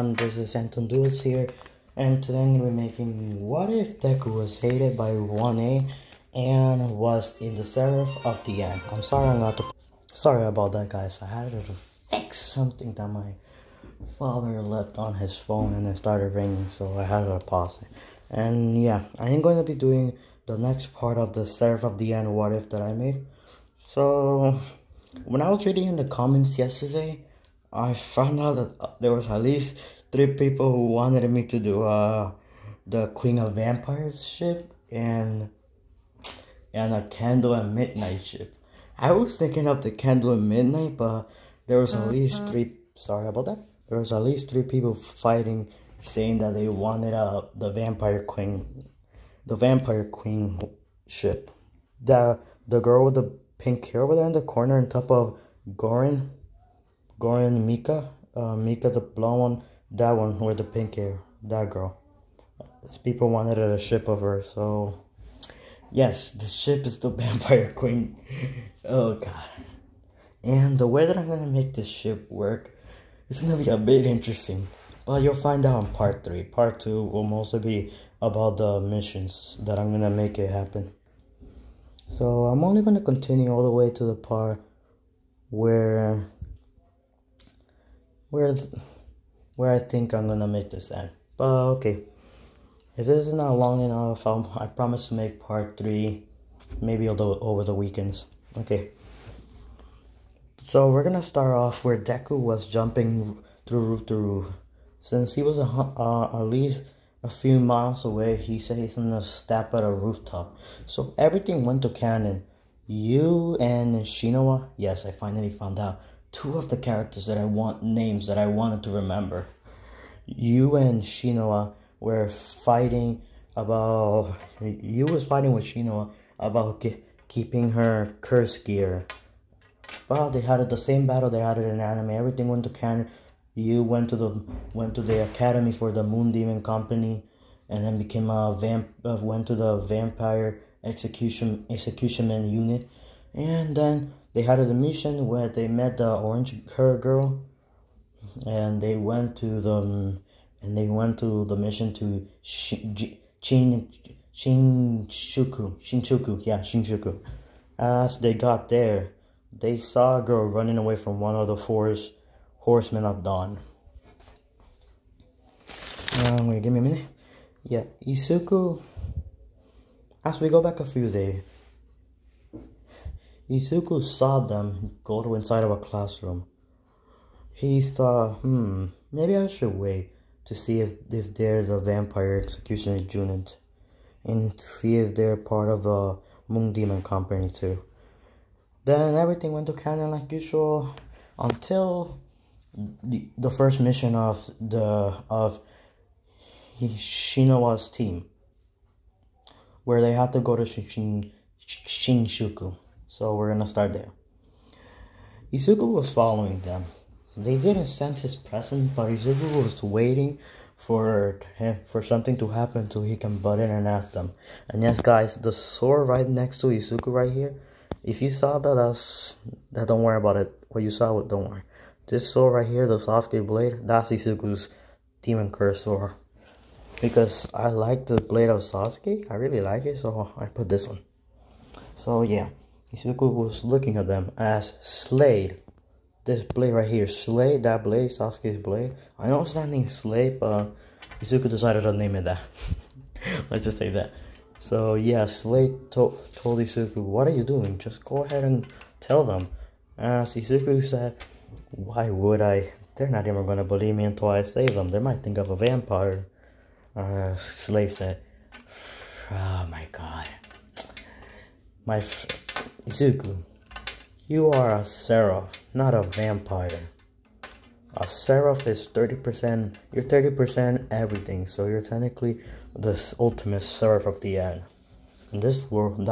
everyone, this is Anton Dudes here, and today I'm going to be making what if Deku was hated by 1A and was in the seraph of the end. Sorry about that, guys. I had to fix something that my father left on his phone and it started ringing, so I had to pause it. And yeah, I am going to be doing the next part of the seraph of the end what if that I made. So when I was reading in the comments yesterday, I found out that there was at least 3 people who wanted me to do the Queen of Vampires ship and a Candle at Midnight ship. I was thinking of the Candle at Midnight, but there was at least 3. Sorry about that. There was at least 3 people fighting, saying that they wanted the Vampire Queen ship. The girl with the pink hair over there in the corner, on top of Gorin Mika, Mika the blonde one, that one with the pink hair, that girl. People wanted a ship of her, so yes, the ship is the Vampire Queen. Oh god. And the way that I'm gonna make this ship work is gonna be a bit interesting, but you'll find out in part 3. Part 2 will mostly be about the missions that I'm gonna make it happen. So I'm only gonna continue all the way to the part where I think I'm gonna make this end. But okay, if this is not long enough, I promise to make part 3 maybe over the weekends. Okay, so we're gonna start off where Deku was jumping through roof to roof. Since he was at least a few miles away, he said he's gonna step at a rooftop. So everything went to canon. You and Shinoa, yes, I finally found out 2 of the characters that names that I wanted to remember. You and Shinoa were fighting about. You was fighting with Shinoa about keeping her curse gear. Well, they had the same battle they had in anime. Everything went to canon. You went to the academy for the Moon Demon Company, and then became went to the Vampire Execution unit, and then they had a mission where they met the orange hair girl, and they went to the mission to Shinjuku. As they got there, they saw a girl running away from one of the 4 horsemen of dawn. Wait, give me a minute. Yeah, Isuku. As we go back a few days, Isuku saw them go to inside of a classroom. He thought, maybe I should wait to see if they're the Vampire Execution unit, and to see if they're part of the Moon Demon Company too. Then everything went to canon like usual until the first mission of Shinoa's team, where they had to go to Shinjuku. So we're gonna start there. Izuku was following them. They didn't sense his presence, but Izuku was waiting for something to happen so he can butt in and ask them. And yes, guys, the sword right next to Izuku right here, if you saw that, don't worry about it. What you saw, don't worry. This sword right here, the Sasuke blade, that's Izuku's demon curse sword. Because I like the blade of Sasuke, I really like it, so I put this one. So yeah, Izuku was looking at them as Slade. This blade right here, Slade, that blade, Sasuke's blade. I know it's not named Slade, but Izuku decided to name it that. Let's just say that. So yeah, Slade told Izuku, what are you doing? Just go ahead and tell them. As Izuku said, why would I? They're not even going to believe me until I save them. They might think of a vampire. Slade said, oh my god. Izuku, you are a seraph, not a vampire. A seraph is 30%, you're 30% everything, so you're technically the ultimate seraph of the end. In this world,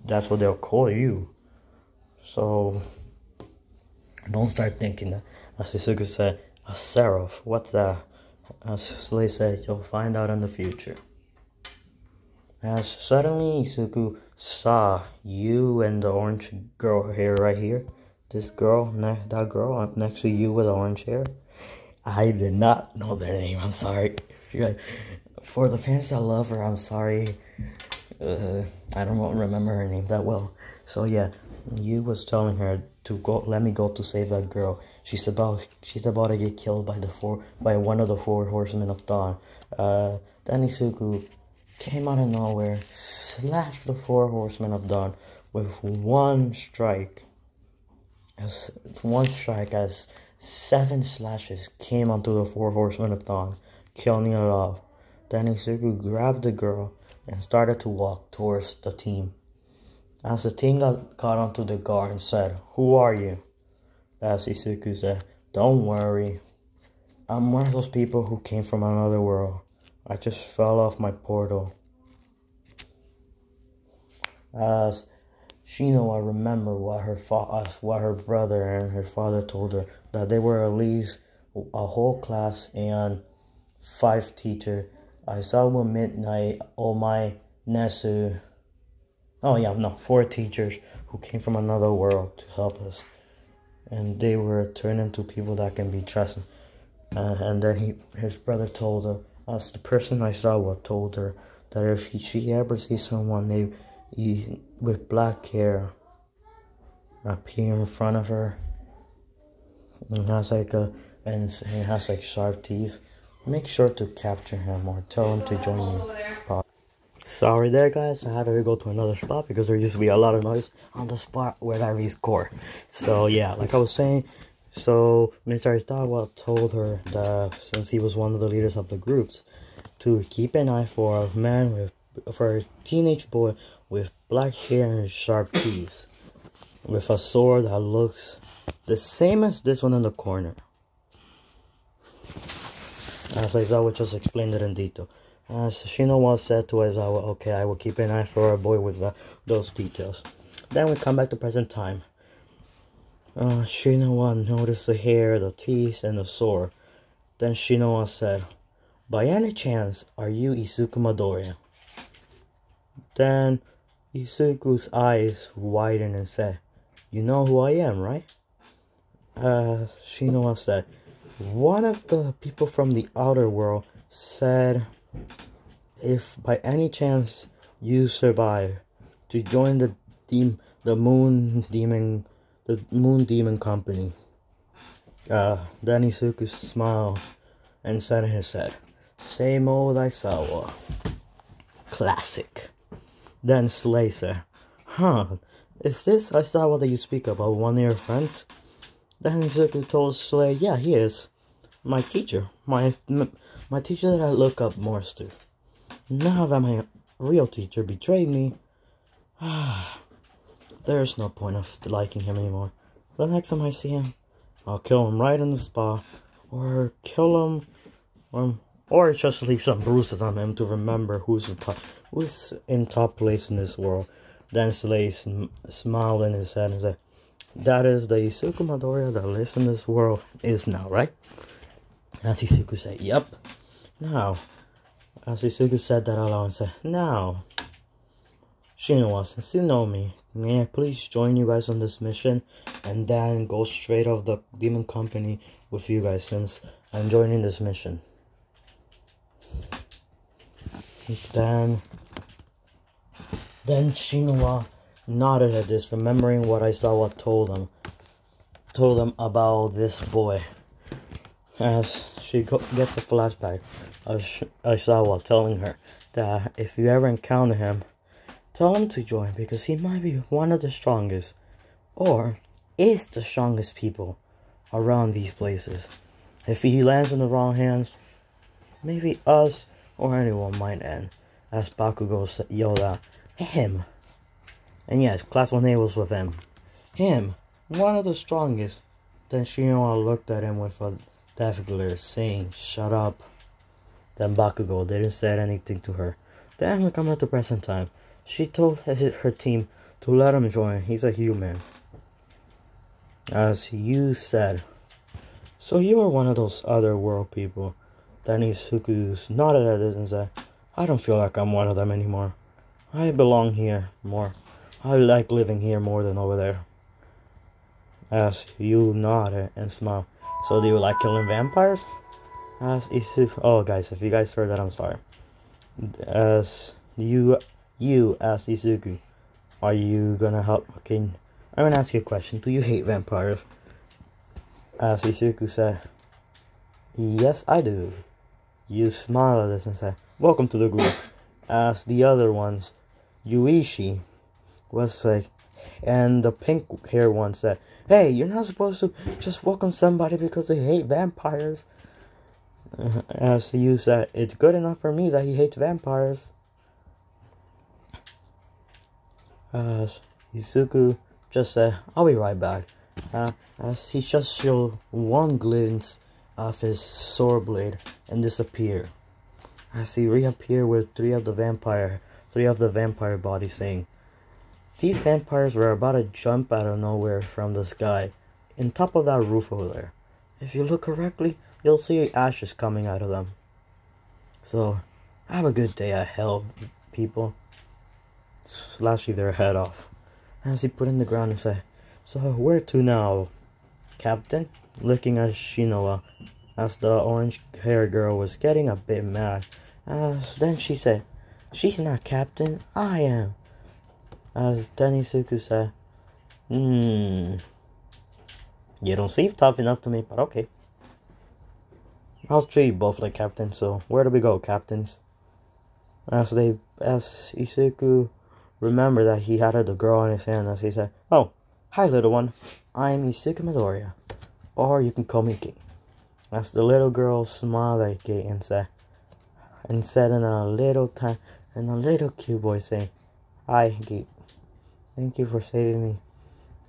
that's what they'll call you. So, don't start thinking that. As Izuku said, a seraph, what's that? As Slade said, you'll find out in the future. As suddenly Izuku saw you and the orange girl hair right here. This girl, that girl next to you with the orange hair. I did not know their name. I'm sorry. For the fans that love her, I'm sorry. I don't remember her name that well. So yeah, you was telling her to go. Let me go to save that girl. She's about to get killed by one of the four horsemen of dawn. Then Isuku came out of nowhere, slashed the four horsemen of dawn with one strike. As 7 slashes came onto the four horsemen of dawn, killing it off. Then Isuku grabbed the girl and started to walk towards the team. As the team got onto the guard and said, "Who are you?" As Isuku said, "Don't worry. I'm one of those people who came from another world. I just fell off my portal." As Shino, I remember what her brother and her father told her, that they were at least a whole class and 5 teachers. I saw one midnight, Omai, Nesu. Oh yeah, no, 4 teachers who came from another world to help us. And they were turned into people that can be trusted. And then his brother told her, as the person I saw told her, that if she ever sees someone with black hair appear in front of her, and has like sharp teeth, make sure to capture him or tell him to join you. Sorry there guys, I had to go to another spot because there used to be a lot of noise on the spot where I record. So yeah, like I was saying, so Mr. Istawa told her that since he was one of the leaders of the groups, to keep an eye for a teenage boy with black hair and sharp teeth, with a sword that looks the same as this one in the corner. As Aizawa just explained it in detail. As Shinowa said to Aizawa, "Okay, I will keep an eye for a boy with those details." Then we come back to present time. Shinowa noticed the hair, the teeth, and the sword. Then Shinowa said, "By any chance, are you Isuku Midoriya?" Then Isuku's eyes widened and said, "You know who I am, right?" Shinowa said, "One of the people from the outer world said if by any chance you survive, to join the Moon Demon Company." Then Isuku smiled and said in his head, "Same old Aizawa. Classic." Then Slay said, "Huh, is this Aizawa that you speak about, one of your friends?" Then Isuku told Slay, "Yeah, he is. My teacher. My teacher that I look up more to. Now that my real teacher betrayed me, there's no point of liking him anymore. The next time I see him, I'll kill him right on the spot, or kill him, or just leave some bruises on him to remember who's in top place in this world." Then Slay smiled in his head and said, "That is the Isuku Midoriya that lives in this world is now, right?" As Isuku said, "Yep." Now, as Isuku said that aloud and said, "Now, Shinowa, since you know me, may I please join you guys on this mission and then go straight off the Demon Company with you guys, since I'm joining this mission." Then Shinowa nodded at this, remembering what Aizawa told them about this boy. As she gets a flashback of Aizawa telling her that if you ever encounter him, tell him to join because he might be one of the strongest, or is the strongest people around these places. If he lands in the wrong hands, maybe us or anyone might end. As Bakugo yelled out, "Him!" And yes, Class 1A was with him. Him, one of the strongest. Then Shinoa looked at him with a death glare, saying, "Shut up." Then Bakugo didn't say anything to her. Then we come at the present time. She told her team to let him join. He's a human. As you said, "So you are one of those other world people." Then Isuku nodded at this and said, "I don't feel like I'm one of them anymore. I belong here more. I like living here more than over there." As you nodded and smiled, So do you like killing vampires? Asked Isuku. Oh guys, if you guys heard that, I'm sorry. As you asked Isuku, are you gonna help? Okay, I'm gonna ask you a question. Do you hate vampires? As Isuku said, yes I do. You smile at this and say, welcome to the group. As the other ones, Yuichi was like, and the pink hair one said, hey, you're not supposed to just welcome somebody because they hate vampires. As you said, it's good enough for me that he hates vampires. As Isuku just said, I'll be right back. As he just showed one glance of his sword blade and disappeared. As he reappeared with three of the vampire bodies, saying, these vampires were about to jump out of nowhere from the sky, in top of that roof over there. If you look correctly, you'll see ashes coming out of them. So, have a good day at hell, people. Slashing their head off. As he put in the ground and said, so where to now, Captain? Looking at Shinoa, as the orange-haired girl was getting a bit mad. Then she said, she's not Captain, I am. As then Isuku said, you don't seem tough enough to me, but okay. I'll treat you both like captains, so where do we go, captains? As Isuku remembered that he had the girl on his hand, as he said, oh, hi little one, I'm Isuku Midoriya, or you can call me Kate. As the little girl smiled at Kate and said in a little cute voice saying, hi Kate, thank you for saving me.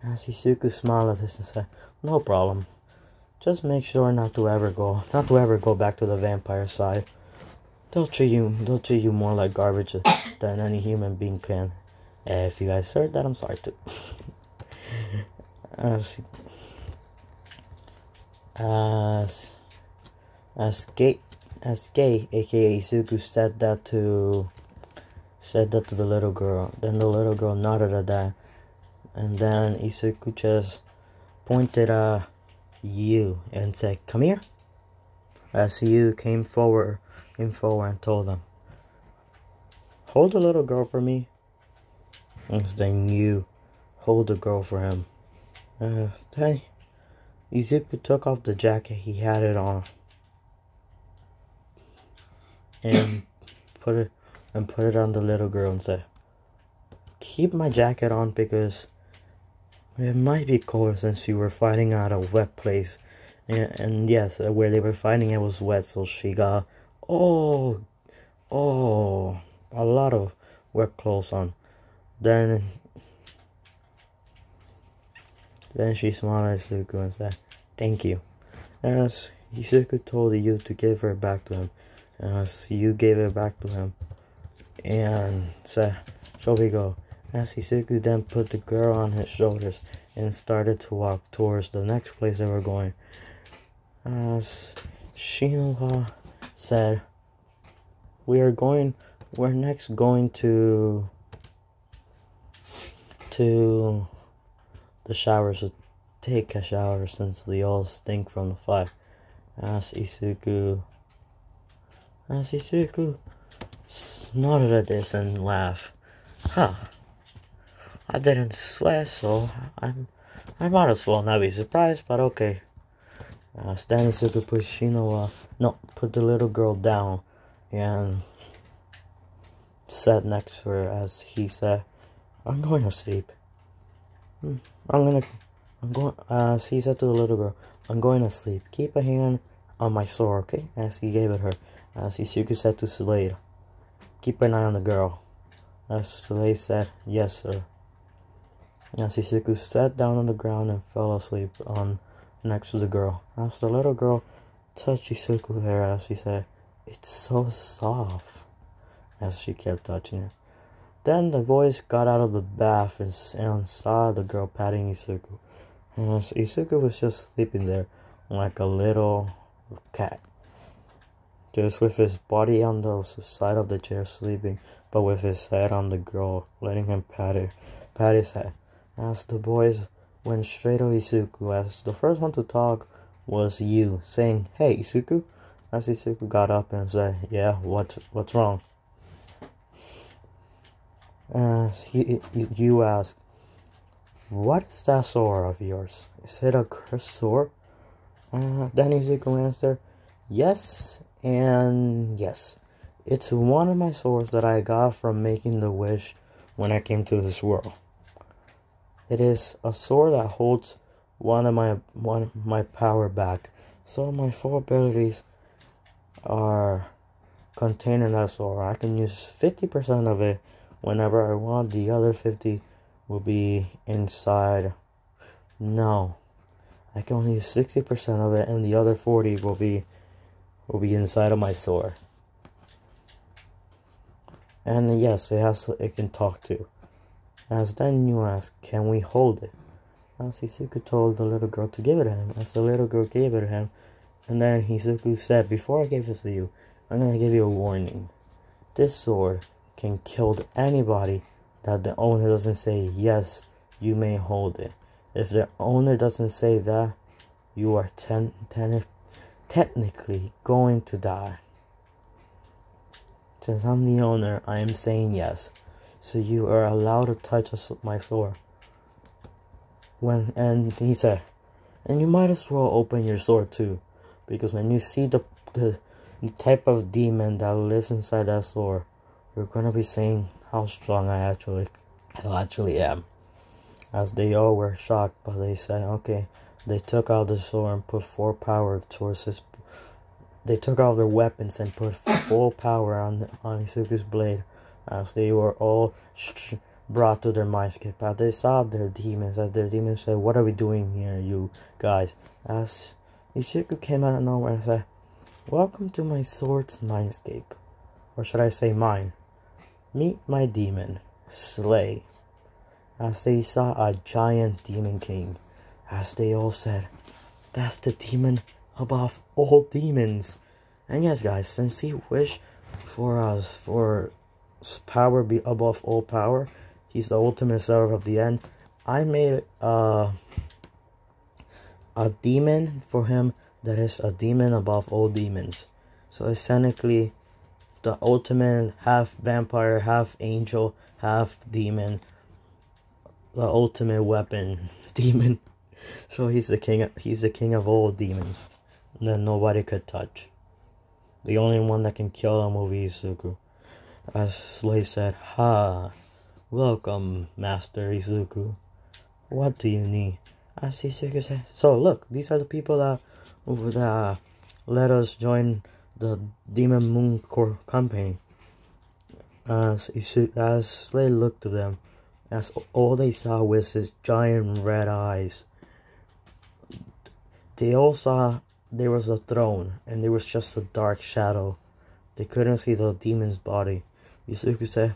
As Isuku smiled at this and said, no problem. Just make sure not to ever go back to the vampire side. They'll treat you more like garbage than any human being can. If you guys heard that, I'm sorry too. As Gay, aka Isuku, said that to the little girl. Then the little girl nodded at that, and then Isuku just pointed at Yu and said, "Come here." As Yu came forward and told them, "Hold the little girl for me." And then Yu hold the girl for him. Then Izuku took off the jacket he had it on and put it on the little girl and said, "Keep my jacket on because it might be cold since you were fighting at a wet place." And yes, where they were fighting it was wet, so she got a lot of wet clothes on. Then she smiled at Izuku and said, "Thank you." As Izuku told Yu to give her back to him, as Yu gave it back to him and said, "Shall we go?" As Izuku then put the girl on his shoulders and started to walk towards the next place they were going. As Shinoha said, we're next going to the showers to take a shower since we all stink from the fire. As Isuku nodded at this and laughed. I didn't sweat, so I might as well not be surprised, but okay. Then Isuku put the little girl down and sat next to her as he said, "I'm going to sleep. He said to the little girl, "I'm going to sleep. Keep a hand on my sword, okay?" As he gave it her. As Isuku said to Slade, "Keep an eye on the girl." As Slade said, "Yes, sir." As Isuku sat down on the ground and fell asleep next to the girl. As the little girl touched Isuku's hair, as she said, "It's so soft," as she kept touching it. Then the voice got out of the bath and saw the girl patting Isuku. And Isuku was just sleeping there like a little cat, just with his body on the side of the chair sleeping, but with his head on the girl, letting him pat his head. As the boys went straight to Isuku, as the first one to talk was you saying, "Hey, Isuku." As Isuku got up and said, "Yeah, what's wrong?" You asked, "What is that sword of yours? Is it a cursed sword?" Then Izuku answered, "Yes and yes. It's one of my swords that I got from making the wish when I came to this world. It is a sword that holds one of my power back. So my 4 abilities are contained in that sword. I can use 50% of it whenever I want. The other 50 will be inside. No. I can only use 60% of it, and the other 40 will be inside of my sword. And yes, it can talk too." As then you ask, "Can we hold it?" As Izuku told the little girl to give it to him. As the little girl gave it to him, and then Izuku said, "Before I give this to you, I'm gonna give you a warning. This sword can kill anybody that the owner doesn't say, 'Yes, you may hold it.' If the owner doesn't say that, you are technically going to die. Since I'm the owner, I am saying yes. So you are allowed to touch my sword." And he said, "And you might as well open your sword too, because when you see the type of demon that lives inside that sword, you're gonna be saying how strong I actually am." As they all were shocked, but they said, "Okay." They took out the sword and put 4 power towards his. They took out their weapons and put full power on Izuku's blade. As they were all brought to their mind skip. As they saw their demons, said, "What are we doing here, you guys?" As Izuku came out of nowhere and said, "Welcome to my sword's mindscape. Or should I say mine? Meet my demon, Slay." As they saw a giant demon king. As they all said, "That's the demon above all demons." And yes, guys, since he wished for power be above all power, he's the ultimate seraph of the end. I made a demon for him that is a demon above all demons. So essentially, the ultimate half vampire, half angel, half demon, the ultimate weapon demon. So he's the king of all demons that nobody could touch. The only one that can kill him will be Izuku. As Slay said, "Ha, welcome, Master Izuku. What do you need?" As Izuku said, "So look, these are the people that let us join the Demon Moon Corps company." As Slay looked to them, as all they saw was his giant red eyes. They all saw there was a throne, and there was just a dark shadow. They couldn't see the demon's body. Izuku said,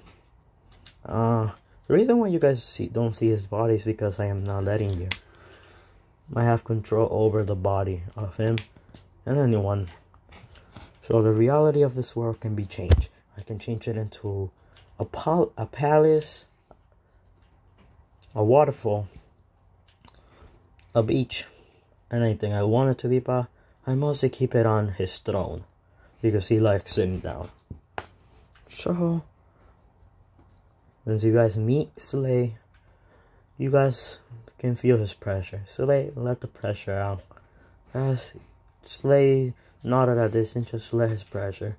The reason why you guys don't see his body is because I am not letting you. I have control over the body of him and anyone. So the reality of this world can be changed. I can change it into a palace, a waterfall, a beach, anything I want it to be, but I mostly keep it on his throne because he likes sitting down. So, once you guys meet Slay, you guys can feel his pressure. Slay, let the pressure out. As Slay nodded at this and just let his pressure.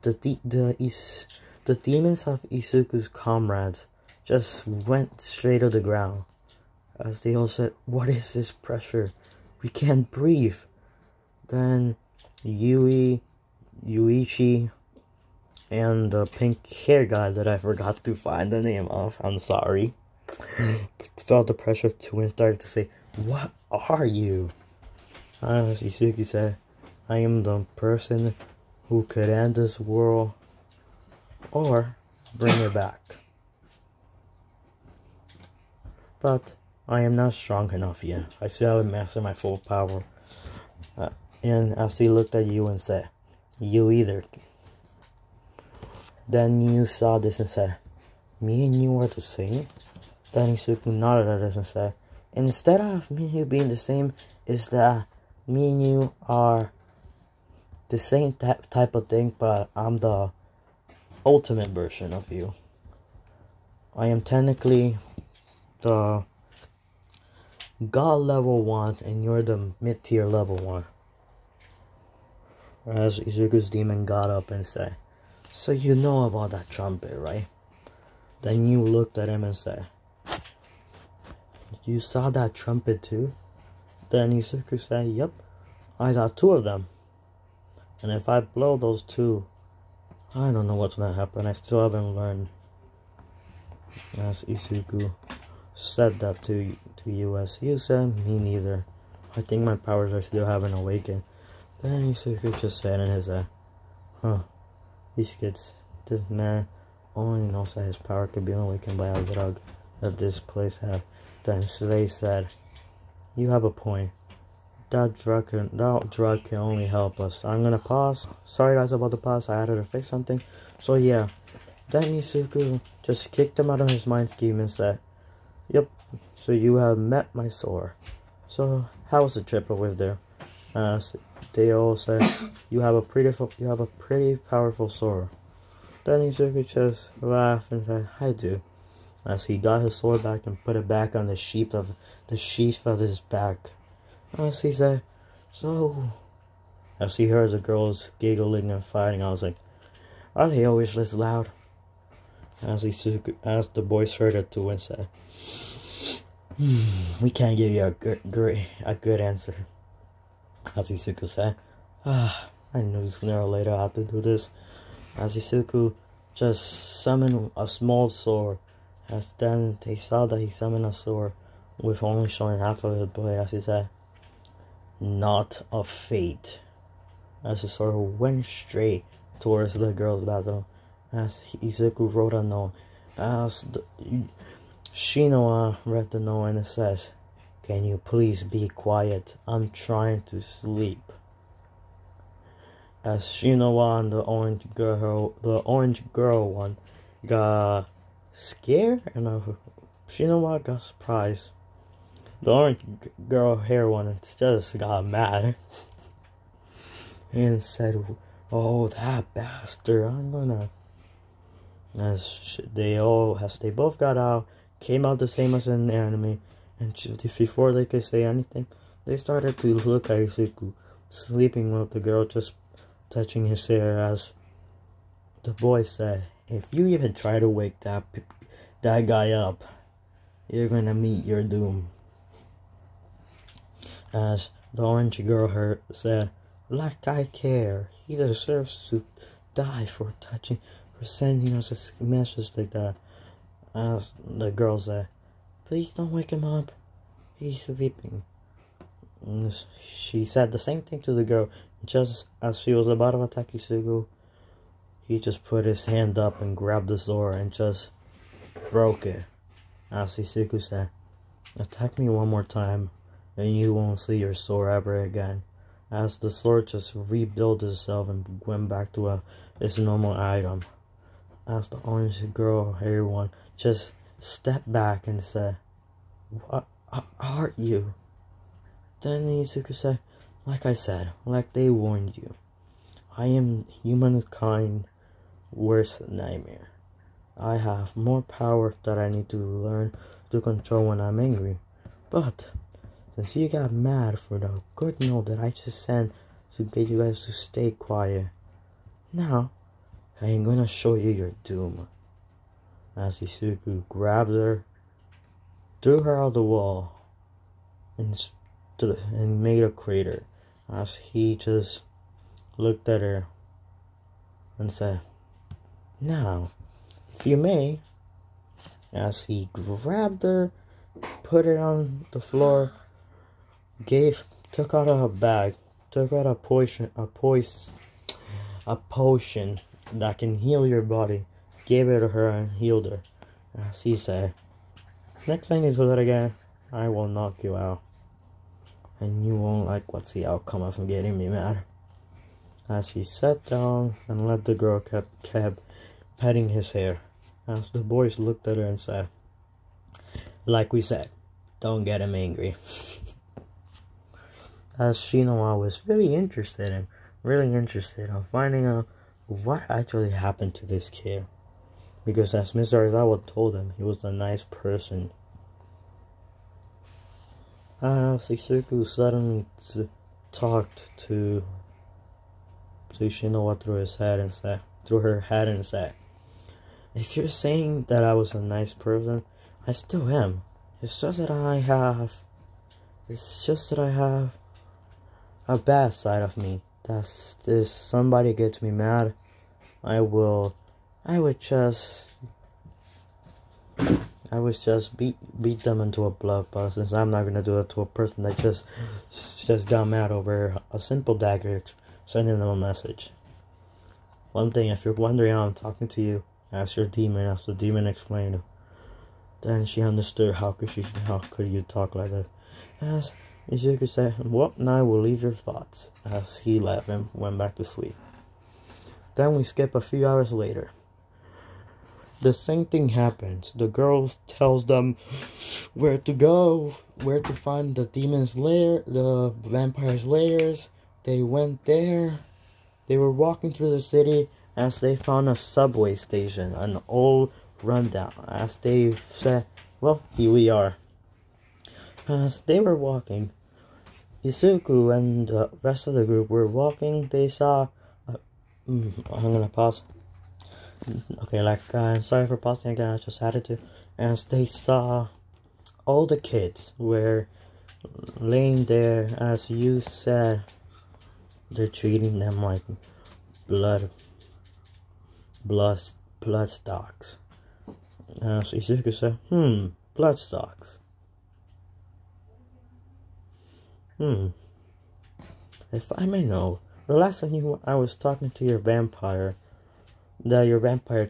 The demons of Izuku's comrades just went straight to the ground. As they all said, "What is this pressure? We can't breathe." Then Yuichi, and the pink hair guy that I forgot to find the name of, I'm sorry, felt the pressure too and started to say, "What are you?" As Izuku said, "I am the person who could end this world or bring it back. But I am not strong enough yet. I still haven't mastered my full power." And as he looked at you and said, "You either." Then you saw this and said, "Me and you are the same?" Then Izuku nodded at us and said, "Instead of me and you being the same, is that me and you are the same type of thing, but I'm the ultimate version of you. I am technically the God level 1 and you're the mid-tier level 1. As Izuku's demon got up and said, "So you know about that trumpet, right?" Then you looked at him and said, "You saw that trumpet too?" Then Izuku said, "Yep, I got 2 of them. And if I blow those 2, I don't know what's gonna happen. I still haven't learned." As Izuku said that to you, as you said, "Me neither. I think my powers are still haven't awakened." Then Izuku just said in his head, "Huh, these kids, this man only knows that his power can be awakened by a drug that this place have." Then Slay said, "You have a point. That drug can only help us." I'm gonna pause. Sorry guys about the pause, I had to fix something. So yeah, then Izuku just kicked him out of his mind scheme and said, "Yep, so you have met my sword. So how was the trip over there?" They all said, you have a pretty powerful sword." Then Izuku just laughed and said, "I do." As he got his sword back and put it back on the sheath of his back. As he said, "So," as he heard the girls giggling and fighting, I was like, "Are they always this loud?" As the boys heard it too and said, "We can't give you a good answer." As Izuku said, "I knew sooner or later I had to do this." As Izuku just summoned a small sword. As then they saw that he summoned a sword with only showing half of it, but as he said, "Not of fate." As the sword went straight towards the girl's bathroom. As Izuku wrote a note. As Shinoa read the note and it says, "Can you please be quiet? I'm trying to sleep." As Shinoa and the orange girl one got scared and Shinoa got surprised. The orange girl hair one just got mad and said, "Oh, that bastard, I'm gonna..." As they both got out, came out the same as in the anime, and before they could say anything, they started to look at Izuku sleeping with the girl just touching his hair. As the boy said, "If you even try to wake that guy up, you're gonna meet your doom." As the orange girl said, "Like I care, he deserves to die for sending us a message like that." As the girl said, "Please don't wake him up, he's sleeping." And she said the same thing to the girl. Just as she was about to attack Izuku, he just put his hand up and grabbed the sword and just broke it. As Izuku said, "Attack me one more time and you won't see your sword ever again." As the sword just rebuilt itself and went back to its normal item. As the orange girl hair one just stepped back and said, "What are you?" Then Izuku said, "Like I said, like they warned you, I am humankind's worst nightmare. I have more power that I need to learn to control when I'm angry. But since you got mad for the good note that I just sent to get you guys to stay quiet, now I am gonna show you your doom." As Izuku grabbed her, threw her out the wall, and made a crater. As he just looked at her and said, "Now, if you may." As he grabbed her, put her on the floor, took out a bag, took out a potion that can heal your body, gave it to her and healed her. As he said, "Next time you do that again, I will knock you out. And you won't like what's the outcome of getting me mad." As he sat down and let the girl kept petting his hair. As the boys looked at her and said, "Like we said, don't get him angry." as Shinoa was really interested in finding out what actually happened to this kid. Because as Mr. Aizawa told him, he was a nice person. Shizuku suddenly talked to Shinoa through her head and said, "If you're saying that I was a nice person, I still am. It's just that I have a bad side of me. That's if somebody gets me mad, I would just beat them into a bloodbath, since I'm not gonna do that to a person that just got mad over a simple dagger sending them a message. One thing, if you're wondering how I'm talking to you, ask your demon." As the demon explained, then she understood how could you talk like that. As Izuku said, "Well, now I will leave your thoughts," as he left and went back to sleep. Then we skip a few hours later. The same thing happens. The girl tells them where to go, where to find the demon's lair, the vampire's lairs. They went there. They were walking through the city as they found a subway station, an old rundown. As they said, "Well, here we are." As they were walking, Izuku and the rest of the group were walking. They saw... I'm gonna pause. Okay, sorry for pausing again, I just had to. As they saw all the kids were laying there, as you said, they're treating them like blood stocks. As Izuku said, blood stocks. If I may know, the last time I was talking to your vampire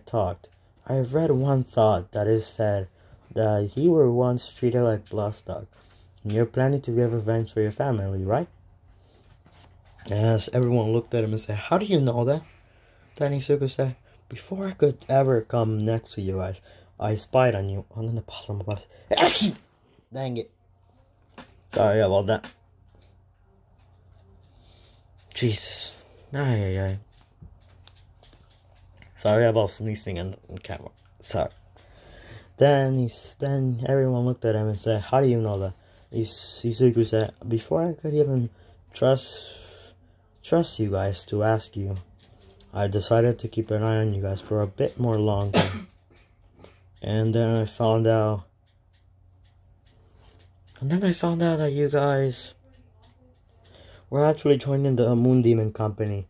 talked, I read one thought that is said that you were once treated like bloodstock, and you're planning to get revenge for your family, right? As everyone looked at him and said, "How do you know that?" Then Izuku said, "Before I could ever come next to you guys, I spied on you." I'm gonna pause. Dang it. Sorry about that. Jesus. Ay. Sorry about sneezing on camera. Sorry. Then everyone looked at him and said, "How do you know that?" Izuku said, "Before I could even trust you guys to ask you, I decided to keep an eye on you guys for a bit more longer." And then I found out that you guys were actually joining the Moon Demon Company.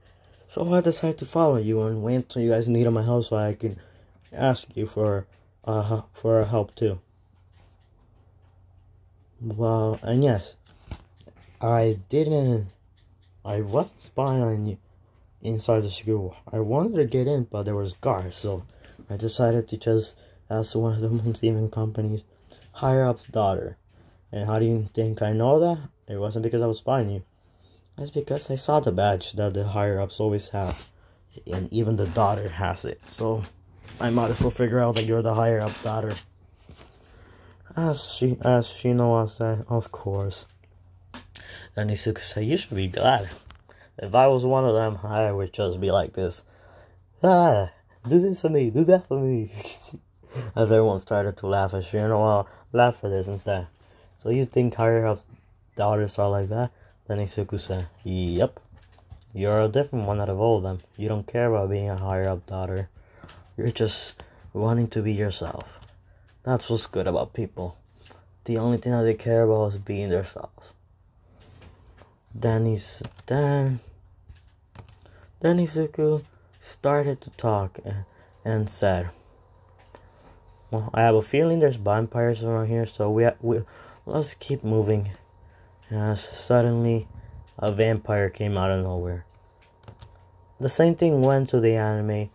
So I decided to follow you and wait until you guys needed my help so I could ask you for help too. Well, and yes, I wasn't spying on you inside the school. I wanted to get in, but there was guards, so I decided to just ask one of the Moon Demon Company's higher-up's daughter. And how do you think I know that? It wasn't because I was spying you. It's because I saw the badge that the higher-ups always have, and even the daughter has it. So I might as well figure out that you're the higher-up daughter. As Shinoa said, "Of course." And Izuku said, "You should be glad. If I was one of them, I would just be like this. Do this for me, do that for me." As everyone started to laugh, as Shinoa laughed for this instead. "So you think higher-up daughters are like that?" Then Izuku said, "Yep. You're a different one out of all of them. You don't care about being a higher-up daughter. You're just wanting to be yourself. That's what's good about people. The only thing that they care about is being themselves." Then Izuku started to talk and said, "Well, I have a feeling there's vampires around here, so let's keep moving." As suddenly a vampire came out of nowhere. The same thing went to the anime.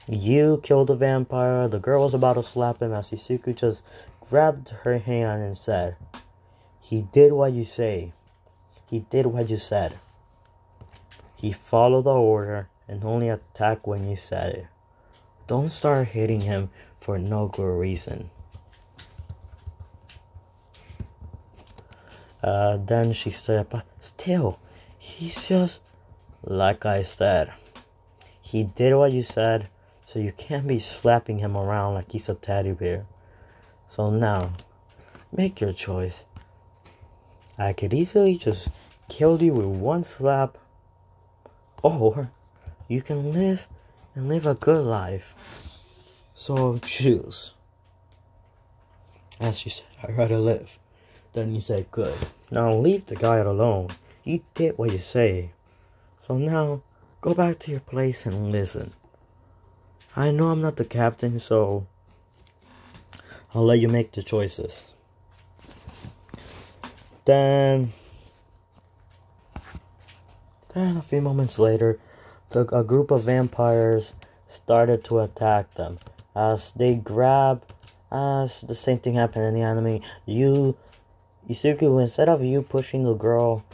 You killed the vampire. The girl was about to slap him as Izuku just grabbed her hand and said, "He did what you say. He did what you said. He followed the order and only attacked when you said it. Don't start hitting him for no good reason." Then she said, but still, he's just like I said. He did what you said, so you can't be slapping him around like he's a teddy bear. So now, make your choice. I could easily just kill you with one slap, or you can live and live a good life. So choose. As she said, I'd rather live. Then he said, good. Now leave the guy alone. You did what you say. So now, go back to your place and listen. I know I'm not the captain, so I'll let you make the choices. Then a few moments later, a group of vampires started to attack them. As they grabbed, as the same thing happened in the anime, Isuku, instead of you pushing the girl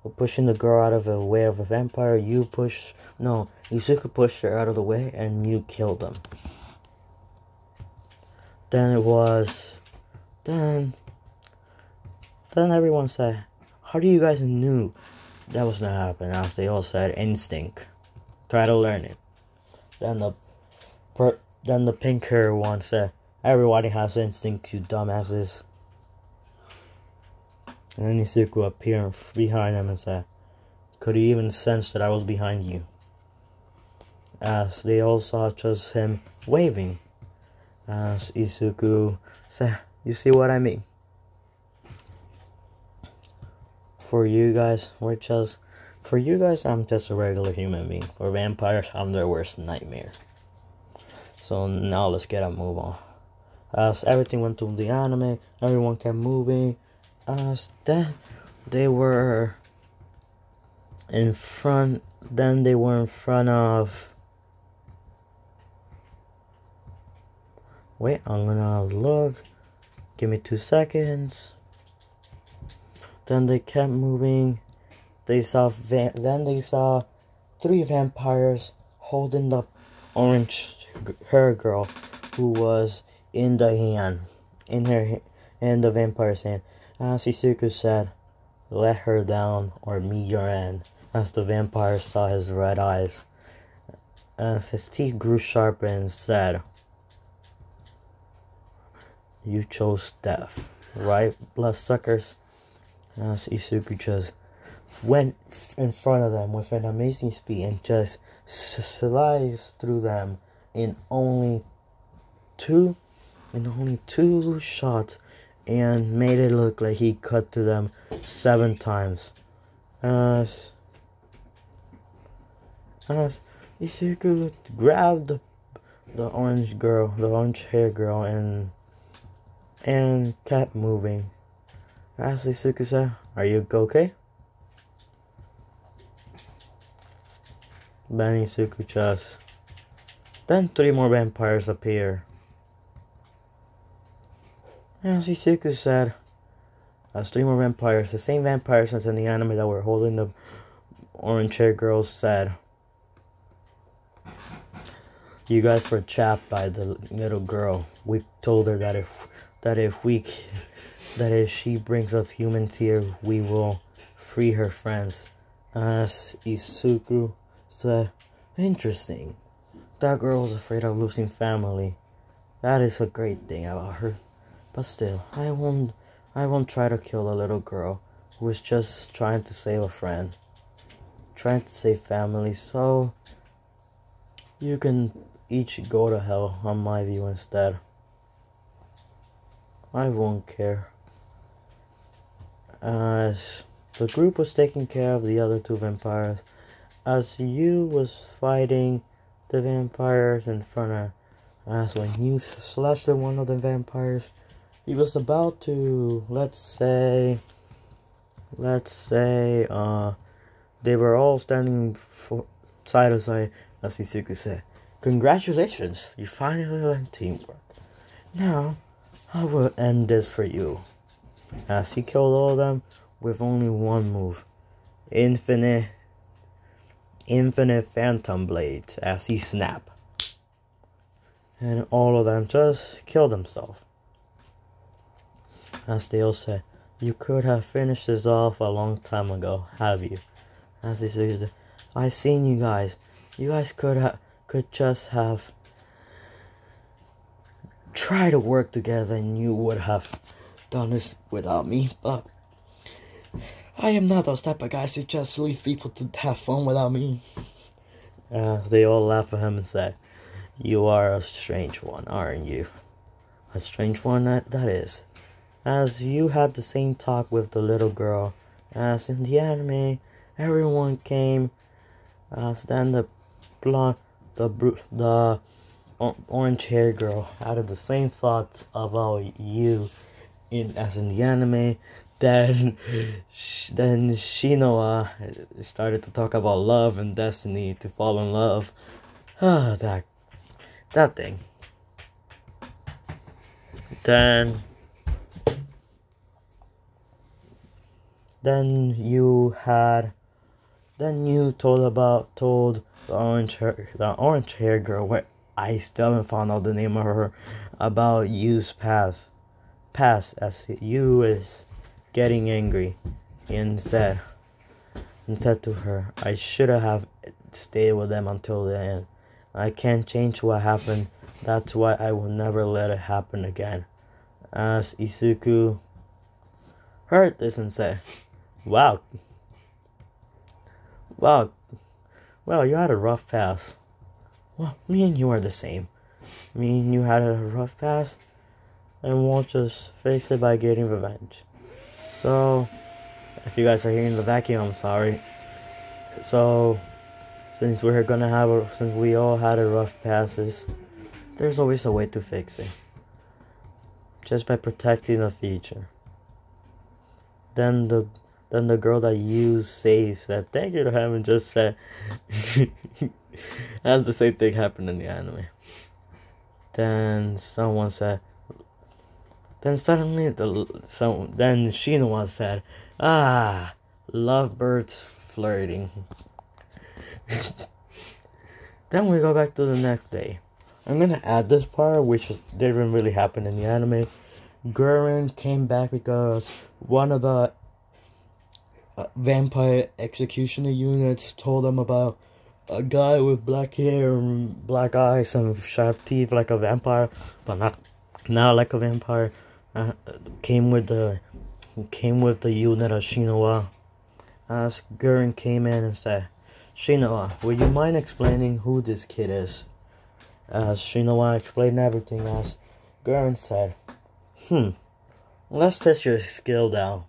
out of the way of a vampire, Isuku pushed her out of the way and you killed them. Then everyone said, how do you guys knew that was gonna happen? As they all said, instinct. Try to learn it. Then the pink hair one said, everybody has instinct, you dumbasses. And then Isuku appeared behind him and said, could you even sense that I was behind you? As they all saw just him waving. As Isuku said, you see what I mean? For you guys, I'm just a regular human being. For vampires, I'm their worst nightmare. So now let's get a move on. As everything went through the anime, everyone kept moving. As then they were in front. Then they were in front of. Wait, I'm gonna look. Give me 2 seconds. Then they kept moving. They saw 3 vampires holding the orange hair girl, who was in the vampire's hand. As Isuku said, let her down or meet your end. As the vampire saw his red eyes, as his teeth grew sharp and said, you chose death, right, bloodsuckers? As Isuku just went in front of them with an amazing speed and just sliced through them in only two shots, and made it look like he cut through them 7 times. As Isuku grabbed the orange hair girl, and kept moving. As Isuku said, are you okay? Then Isuku just. Then 3 more vampires appear. As Isuku said, as 3 more vampires, the same vampires as in the anime that were holding the orange hair girls, said, you guys were trapped by the little girl. We told her that if she brings us humans here, we will free her friends. As Isuku said, interesting. That girl was afraid of losing family. That is a great thing about her. But still, I won't try to kill a little girl who is just trying to save a friend. Trying to save family, so you can each go to hell on my view instead. I won't care. As the group was taking care of the other 2 vampires, as you was fighting the vampires in front of, as when you slashed at one of the vampires, he was about to, let's say, they were all standing side to side, as Isuku said, congratulations, you finally learned teamwork. Now, I will end this for you. As he killed all of them with only one move. Infinite phantom blades as he snapped. And all of them just killed themselves. As they all said, You could have finished this off a long time ago, have you? As he says, I seen you guys. You guys could just have tried to work together, and you would have done this without me. But I am not those type of guys who just leave people to have fun without me. They all laugh at him and say, you are a strange one, aren't you? A strange one, that is. As you had the same talk with the little girl as in the anime, everyone came. As then the blonde, the orange-haired girl had the same thoughts about you as in the anime. Then Shinoa started to talk about love and destiny, to fall in love. That thing. Then you told the orange hair girl, where I still haven't found out the name of her, about you's past as you is getting angry, and said to her, I should have stayed with them until the end. I can't change what happened. That's why I will never let it happen again. As Isuku heard this and said, Wow, you had a rough past. Well, me and you are the same. Me and you had a rough past, and we'll just fix it by getting revenge. So, if you guys are hearing the vacuum, I'm sorry. So, since we all had a rough passes, there's always a way to fix it. Just by protecting the future. Then the girl that you saved said thank you to him and just said as the same thing happened in the anime. Then someone said, then suddenly then Shinoa said, lovebirds flirting. Then we go back to the next day. I'm gonna add this part, which didn't really happen in the anime. Gurren came back because one of the vampire executioner units told him about a guy with black hair and black eyes and sharp teeth like a vampire, but not like a vampire. Came with the unit of Shinoa. As Gurren came in and said, Shinoa, would you mind explaining who this kid is? As Shinoa explained everything, as Gurren said, let's test your skill down.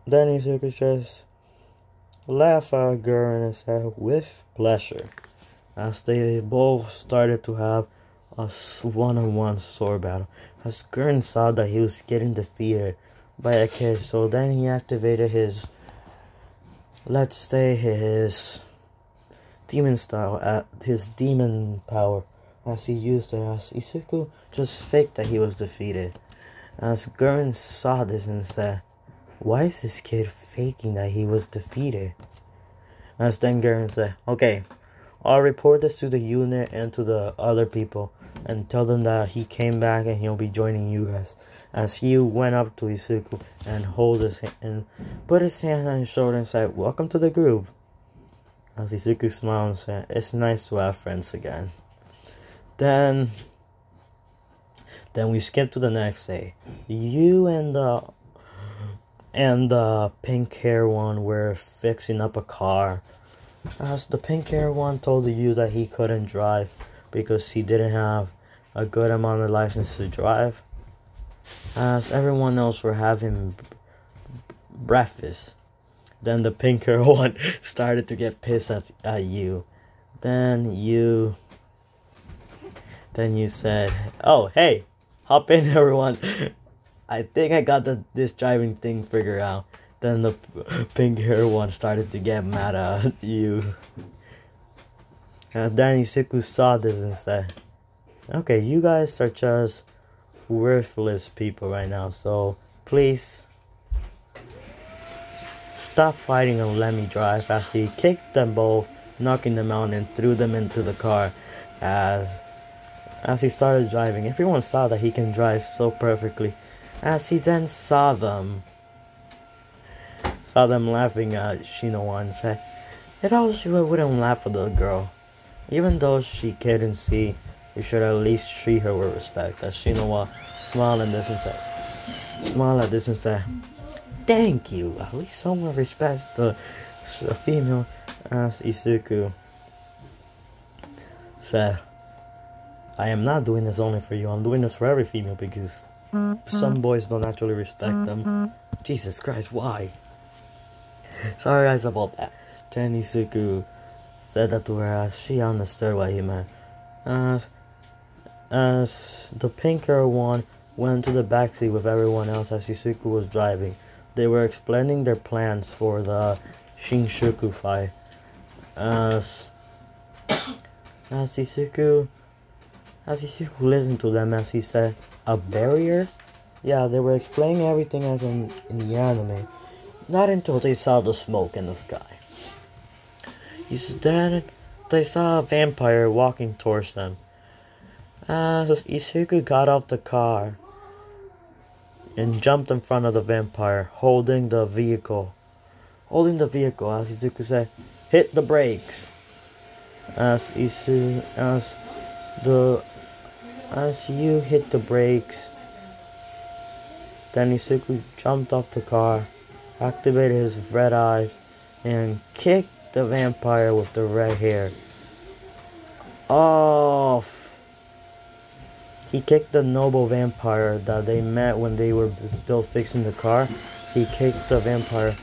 Then Izuku just laughed at Gurren and said, with pleasure. As they both started to have a one-on-one sword battle. As Gurren saw that he was getting defeated by a kid, so then he activated his, let's say, his demon style, his demon power, as he used it. As Izuku just faked that he was defeated. As Gurren saw this and said, why is this kid faking that he was defeated? As then Gurren said, okay, I'll report this to the unit and to the other people and tell them that he came back and he'll be joining you guys. As he went up to Izuku and put his hand on his shoulder and said, welcome to the group. As Izuku smiled and said, it's nice to have friends again. Then we skip to the next day. You and the pink hair one were fixing up a car. As the pink hair one told you that he couldn't drive because he didn't have a good amount of license to drive. As everyone else were having breakfast. Then the pink hair one started to get pissed at you. Then you said, oh hey, hop in everyone. I think I got this driving thing figured out. Then the pink hair one started to get mad at you. And then Izuku saw this and said, okay, you guys are just worthless people right now, so please stop fighting and let me drive. As he kicked them both, knocking them out and threw them into the car. As he started driving, everyone saw that he can drive so perfectly. As he then saw them laughing at Shinowa and said, if I was you, I wouldn't laugh at the girl. Even though she couldn't see, you should at least treat her with respect. As Shinowa smiled at this and said, thank you. At least someone respects the female. As Isuku said, I am not doing this only for you. I'm doing this for every female because some boys don't actually respect them. Jesus Christ, why? Sorry guys about that. Then Isuku said that to her as she understood what he meant. As the pink-haired one went to the backseat with everyone else as Isuku was driving, they were explaining their plans for the Shinshuku fight. As Isuku listened to them as he said, a barrier? Yeah, they were explaining everything as in the anime. Not until they saw the smoke in the sky. Then they saw a vampire walking towards them. As Isuku got out the car and jumped in front of the vampire, holding the vehicle. As Isuku said, hit the brakes. As you hit the brakes, then Isuku jumped off the car, activated his red eyes, and kicked the vampire with the red hair off. He kicked the noble vampire that they met when they were built fixing the car. He kicked the vampire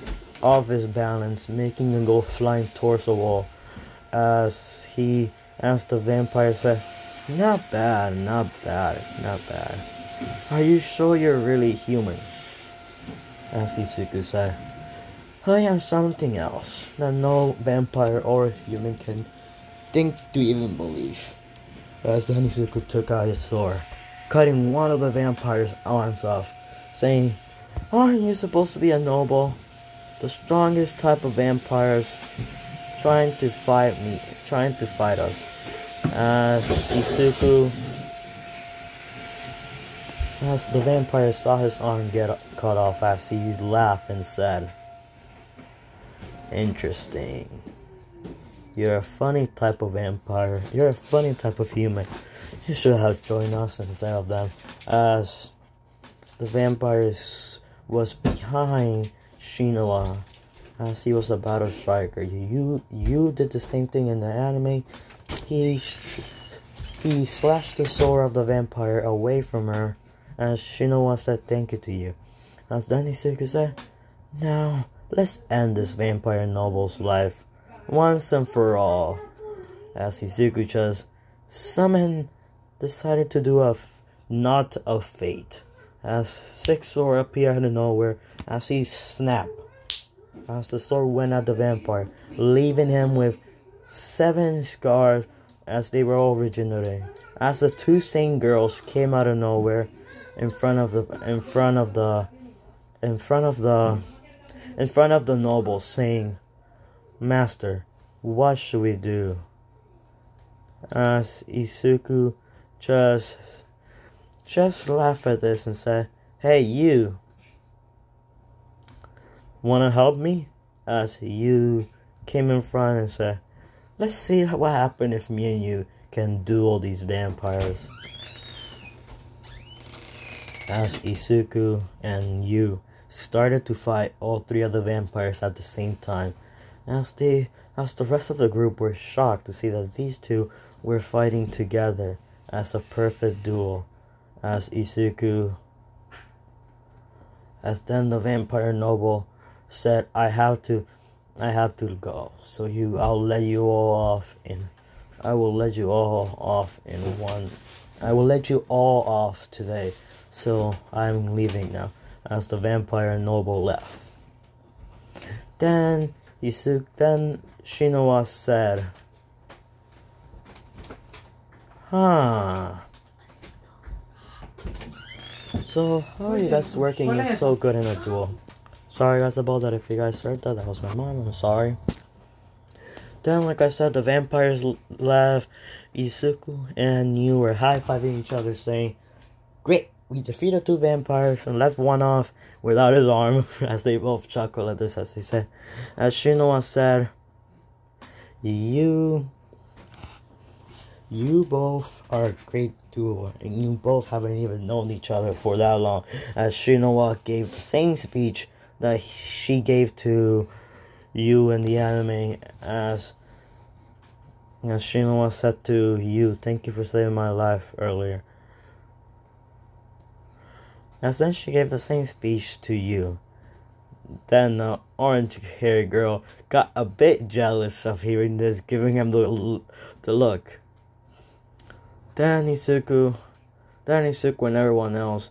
off his balance, making him go flying towards the wall. As the vampire said, not bad. Are you sure you're really human? As Isuku said, I am something else that no vampire or human can think to even believe. As then Isuku took out his sword, cutting one of the vampire's arms off, saying, aren't you supposed to be a noble? The strongest type of vampires trying to fight us. As the vampire saw his arm get cut off, as he laughed and said, interesting. You're a funny type of vampire. You're a funny type of human. You should have joined us instead of them. As the vampire was behind Shinowa, as he was a battle striker. You did the same thing in the anime. He slashed the sword of the vampire away from her, as Shinowa said thank you to you. As then Isuku said, now let's end this vampire noble's life once and for all. As Isuku just decided to do a knot of fate. As six sword appeared out of nowhere, as he snapped. As the sword went at the vampire, leaving him with 7 scars as they were all regenerating. As the two same girls came out of nowhere in front of the noble, saying, Master, what should we do? As Isuku just laughed at this and said, hey, you wanna help me? As you came in front and said, let's see what happens if me and you can duel these vampires. As Isuku and you started to fight all 3 of the vampires at the same time, as the rest of the group were shocked to see that these 2 were fighting together as a perfect duel. As then the vampire noble said, I have to go. So I will let you all off today. So I'm leaving now. As the vampire noble left. Then Shinowa said, so how are you guys working? You're so good in a duel. Sorry guys about that. If you guys heard that, that was my mom. I'm sorry. Then, like I said, the vampires left. Isuku and you were high-fiving each other, saying, great, we defeated 2 vampires and left one off without his arm, as they both chuckle at this, as they said. As Shinoa said, you both are a great duo, and you both haven't even known each other for that long. As Shinoa gave the same speech that she gave to you in the anime, as Shinoa said to you, "Thank you for saving my life" earlier. As then she gave the same speech to you. Then the orange-haired girl got a bit jealous of hearing this, giving him the look. Then Isuku and everyone else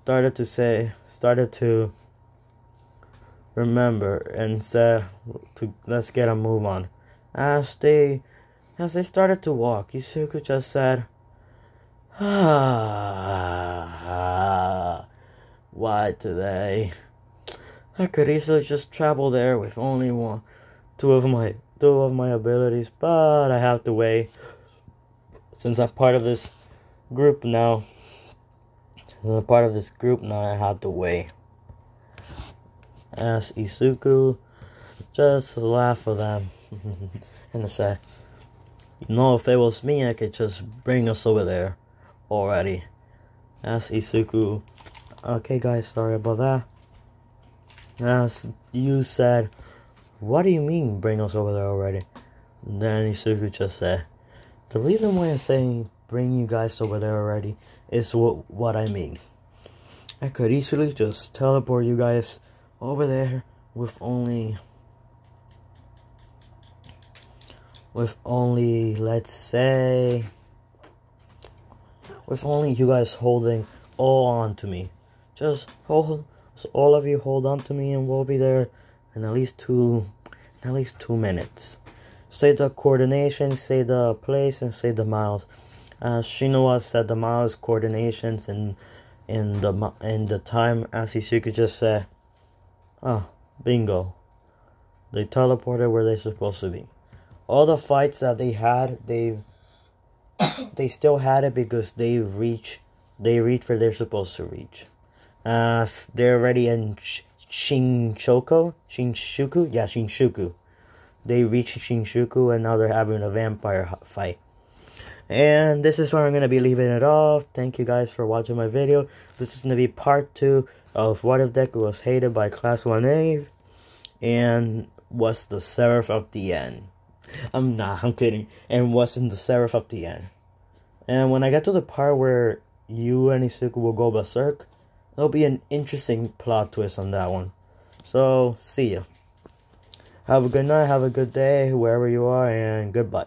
started to remember and said, let's get a move on. As they started to walk, Isuku just said, why today? I could easily just travel there with only two of my abilities, but I have to wait. Since I'm part of this group now, I have to wait. As Isuku just laughed at them and said, if it was me, I could just bring us over there already. As Isuku, okay guys, sorry about that. As you said, what do you mean bring us over there already? Then Isuku just said, the reason why I'm saying bring you guys over there already is what I mean. I could easily just teleport you guys over there with only you guys holding all on to me. Just all of you hold on to me, and we'll be there in at least 2 minutes. Say the coordination, say the place, and say the miles. Shinoa said the miles, coordinations, and in the time. As Isuku just said, bingo. They teleported where they're supposed to be. All the fights that they had, they still had it because they reached where they're supposed to reach. They're already in Shinshuku. They reached Shinshuku, and now they're having a vampire fight. And this is where I'm going to be leaving it off. Thank you guys for watching my video. This is going to be part 2 of What If Deku Was Hated by Class 1A and was the seraph of the end. I'm kidding. And wasn't the seraph of the end. And when I get to the part where you and Isuku will go berserk, there'll be an interesting plot twist on that one. So, see ya. Have a good night, have a good day, wherever you are, and goodbye.